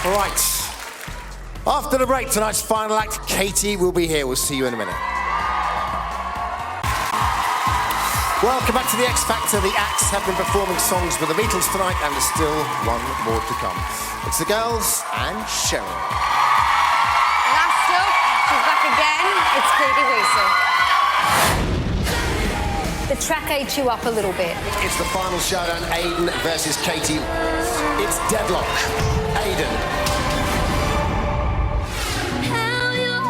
Right. After the break, tonight's final act, Katie will be here. We'll see you in a minute. Welcome back to the X Factor. The acts have been performing songs with the Beatles tonight, and there's still one more to come. It's the girls and Cheryl. Last up, she's back again. It's Katie Racing. The track ate you up a little bit. It's the final showdown, Aiden versus Katie. It's deadlock. Aiden.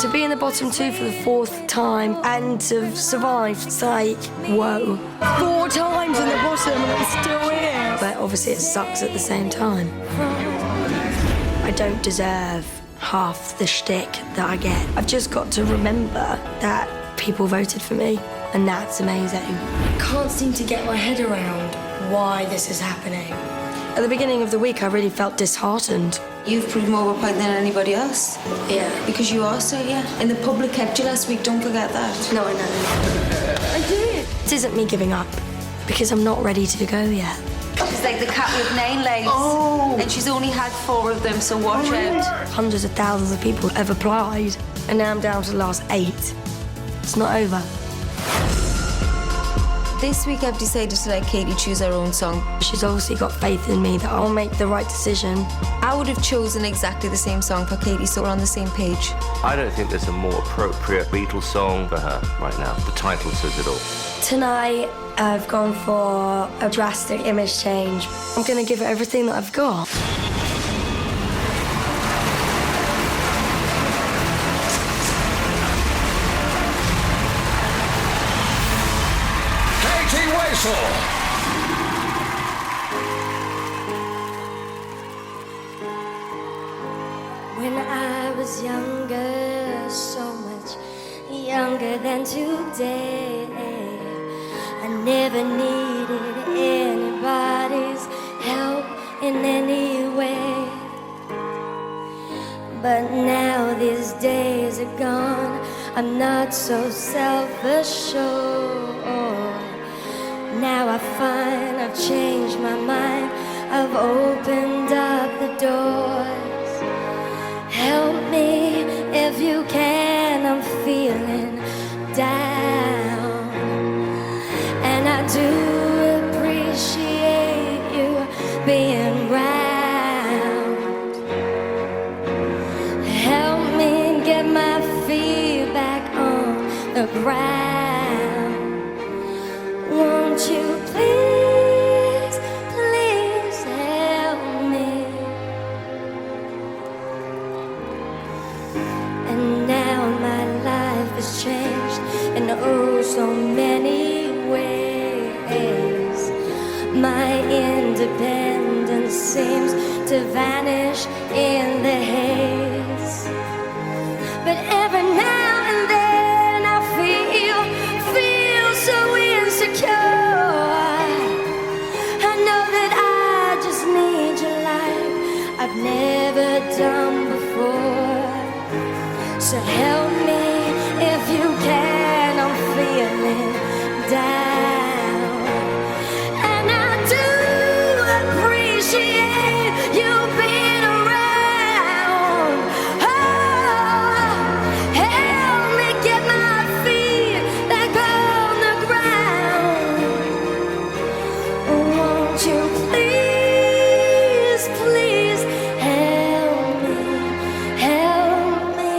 To be in the bottom two for the fourth time and to have survived, it's like, whoa. 4 times in the bottom and I'm still here. But obviously it sucks at the same time. I don't deserve half the shtick that I get. I've just got to remember that people voted for me, and that's amazing. I can't seem to get my head around why this is happening. At the beginning of the week, I really felt disheartened. You've proved more of a point than anybody else. Yeah. Because you are so, yeah. And the public kept you last week, don't forget that. No, I know. I did. It isn't me giving up, because I'm not ready to go yet. She's like the cat with 9 legs. Oh. And she's only had 4 of them, so watch out. Hundreds of thousands of people have applied, and now I'm down to the last 8. It's not over. This week I've decided to let Katie choose her own song. She's obviously got faith in me that I'll make the right decision. I would have chosen exactly the same song for Katie, so we're on the same page. I don't think there's a more appropriate Beatles song for her right now. The title says it all. Tonight, I've gone for a drastic image change. I'm gonna give it everything that I've got. When I was younger, so much younger than today, I never needed anybody's help in any way. But now these days are gone, I'm not so self-assured. Now I find I've changed my mind, I've opened up the doors. Help me if you can, I'm feeling down. And I do appreciate you being round. Help me get my feet back on the ground. Won't you please, please help me? And now my life has changed in oh so many ways. My independence seems to vanish in the haze. But every now and then I feel so insecure. I know that I just need your life I've never done before. So help me if you can, I'm feeling down. And I do appreciate you being around. Oh, help me get my feet back on the ground. Won't you please, please help me, help me,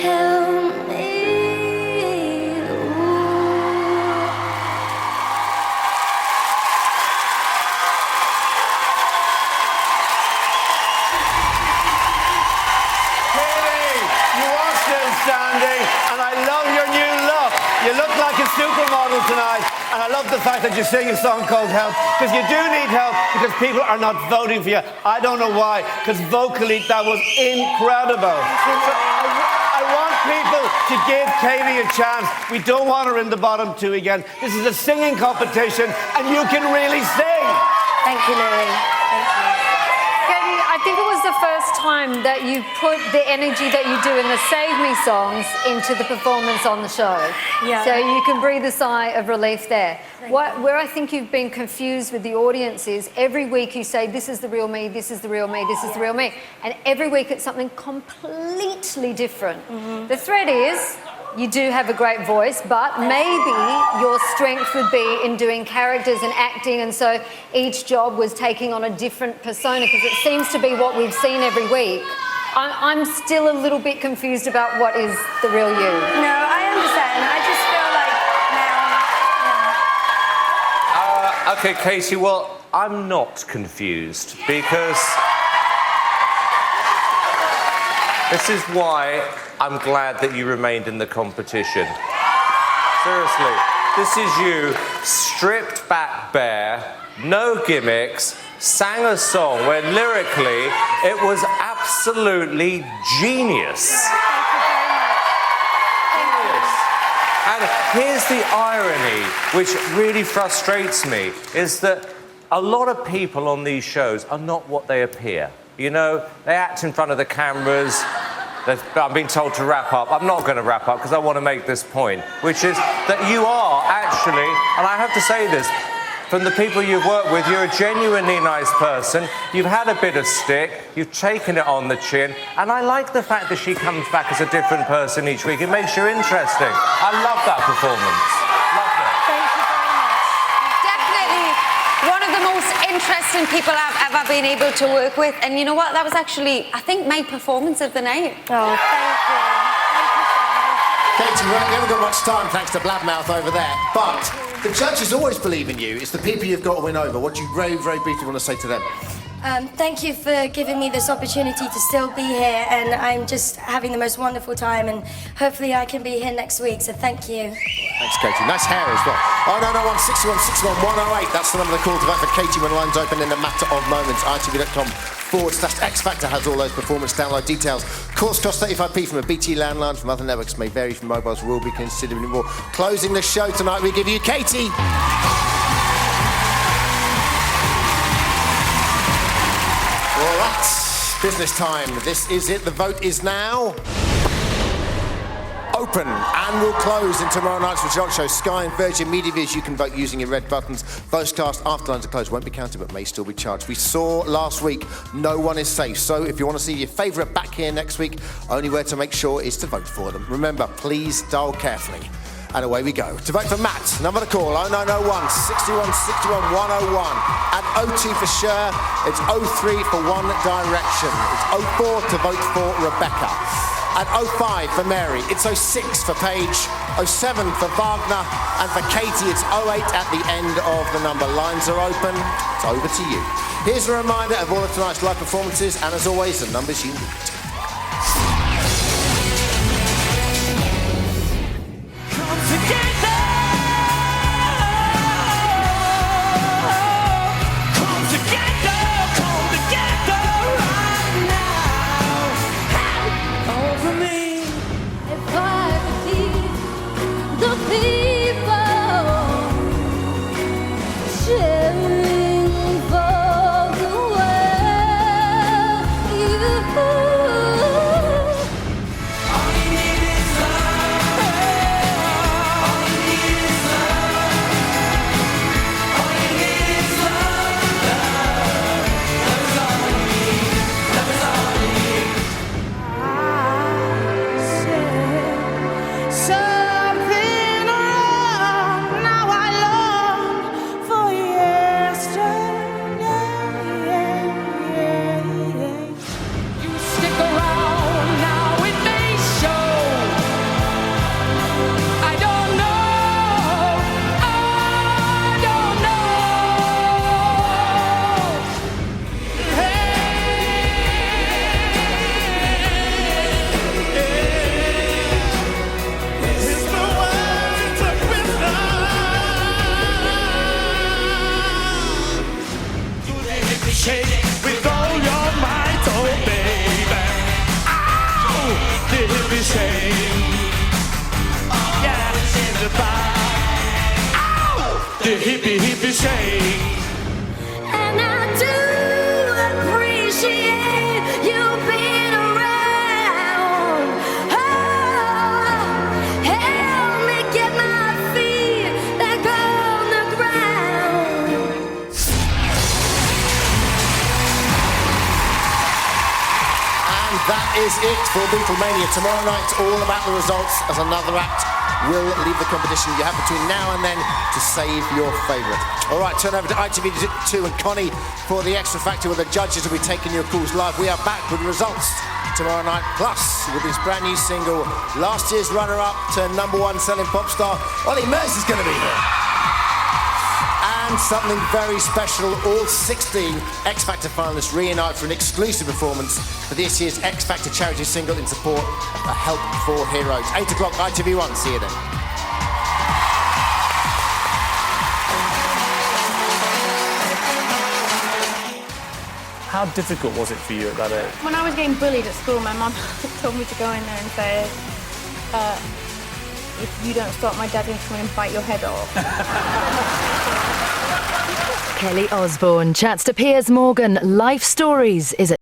help me. Ooh. Katie, you are still standing, and I love your new look. You look like a supermodel tonight, and I love the fact that you sing a song called Help, because you do need help, because people are not voting for you. I don't know why, because vocally that was incredible. So I want people to give Katie a chance. We don't want her in the bottom 2 again. This is a singing competition, and you can really sing. Thank you, Louis. Thank you. I think it was the first time that you put the energy that you do in the Save Me songs into the performance on the show. Yeah. So you can breathe a sigh of relief there. Where I think you've been confused with the audience is every week you say, this is the real me, this is the real me, this is the real me. And every week it's something completely different. The thread is, you do have a great voice, but maybe your strength would be in doing characters and acting, and so each job was taking on a different persona, because it seems to be what we've seen every week. I'm still a little bit confused about what is the real you. No, I understand. I just feel like now... Okay, Katie, well, I'm not confused because this is why I'm glad that you remained in the competition. Seriously, this is you stripped back bare, no gimmicks, sang a song where lyrically it was absolutely genius. And here's the irony, which really frustrates me, is that a lot of people on these shows are not what they appear. You know, they act in front of the cameras. I'm being told to wrap up. I'm not going to wrap up because I want to make this point, which is that you are actually, and I have to say this, from the people you've worked with, you're a genuinely nice person. You've had a bit of stick. You've taken it on the chin. And I like the fact that she comes back as a different person each week. It makes you interesting. I love that performance. Love it. Thank you very much. Definitely one of the most interesting people I've ever been able to work with. And you know what? That was actually, I think, my performance of the night. Oh, thank you. Katie, we haven't got much time thanks to Blabmouth over there, but the judges always believe in you. It's the people you've got to win over. What do you very, very briefly want to say to them? Thank you for giving me this opportunity to still be here, and I'm just having the most wonderful time, and hopefully I can be here next week, so thank you. Thanks, Katie. Nice hair as well. 0901 61 61 108. That's the number to call to vote for Katie when lines open in a matter of moments. ITV.com/X Factor has all those performance download details. Calls cost 35p from a BT landline, from other networks may vary, from mobiles will be considerably more. Closing the show tonight, we give you Katie. All right, business time. This is it. The vote is now open and will close in tomorrow night's result show. Sky and Virgin Media Viz, you can vote using your red buttons. Votes cast after lines are closed won't be counted but may still be charged. We saw last week no one is safe, so if you want to see your favourite back here next week, only way to make sure is to vote for them. Remember, please dial carefully. And away we go. To vote for Matt, number to call 0901 61 61 101. At 02 for Cher, it's 03 for One Direction. It's 04 to vote for Rebecca. At 05 for Mary, it's 06 for Paige, 07 for Wagner, and for Katie it's 08 at the end of the number. Lines are open, it's over to you. Here's a reminder of all of tonight's live performances, and as always, the numbers you need. With all your might, oh baby. Ow! The hippie shake. Yeah, in the back. Ow! The hippie shake. And I do appreciate And that is it for Beatlemania. Tomorrow night's all about the results as another act will leave the competition. You have between now and then to save your favourite. All right, turn over to ITV2 and Connie for the Extra Factor, where the judges will be taking your calls live. We are back with results tomorrow night, plus with his brand new single, last year's runner-up to #1 selling pop star, Ollie Murs is going to be here. And something very special, all 16 X Factor finalists reunite for an exclusive performance for this year's X Factor charity single in support of the Help for Heroes. 8 o'clock, ITV1. See you then. How difficult was it for you at that age? When I was getting bullied at school, my mum told me to go in there and say, if you don't stop, my dad's going to come and bite your head off. Kelly Osbourne chats to Piers Morgan. Life Stories is at